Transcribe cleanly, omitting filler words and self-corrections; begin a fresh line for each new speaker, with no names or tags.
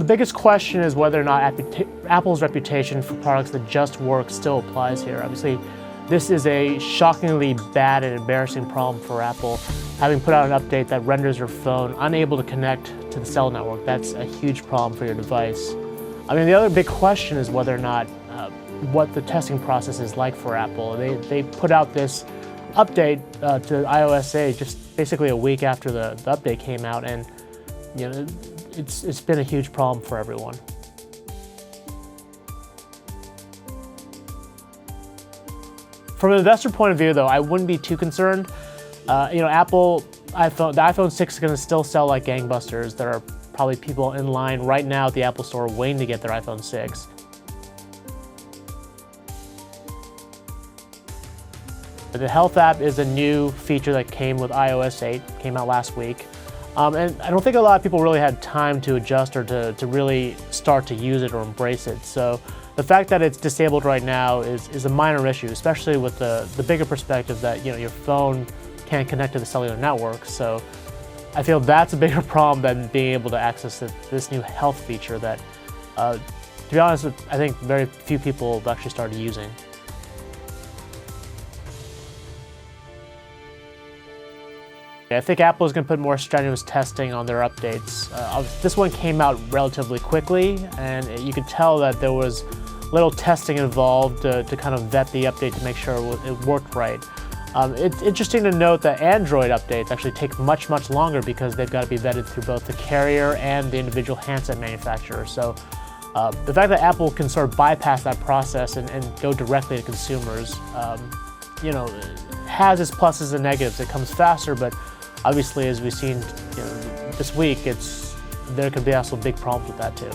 biggest question is whether or not Apple's reputation for products that just work still applies here. Obviously, this is a shockingly bad and embarrassing problem for Apple, having put out an update that renders your phone unable to connect to the cell network. That's a huge problem for your device. I mean, the other big question is whether or not what the testing process is like for Apple. They put out this update to iOS 8 just basically a week after the update came out, and you know, it's been a huge problem for everyone. From an investor point of view, though, I wouldn't be too concerned. You know, the iPhone 6 is going to still sell like gangbusters. There are probably people in line right now at the Apple Store waiting to get their iPhone 6. The Health app is a new feature that came with iOS 8, came out last week. And I don't think a lot of people really had time to adjust or to really start to use it or embrace it. So the fact that it's disabled right now is a minor issue, especially with the bigger perspective that, you know, your phone can't connect to the cellular network. So I feel that's a bigger problem than being able to access this new health feature that, to be honest, I think very few people have actually started using. I think Apple is going to put more strenuous testing on their updates. This one came out relatively quickly, and you could tell that there was little testing involved to kind of vet the update to make sure it worked right. It's interesting to note that Android updates actually take much longer because they've got to be vetted through both the carrier and the individual handset manufacturer. So the fact that Apple can sort of bypass that process and go directly to consumers, you know, has its pluses and negatives. It comes faster, but obviously, as we've seen, you know, this week, there could be also big problems with that too.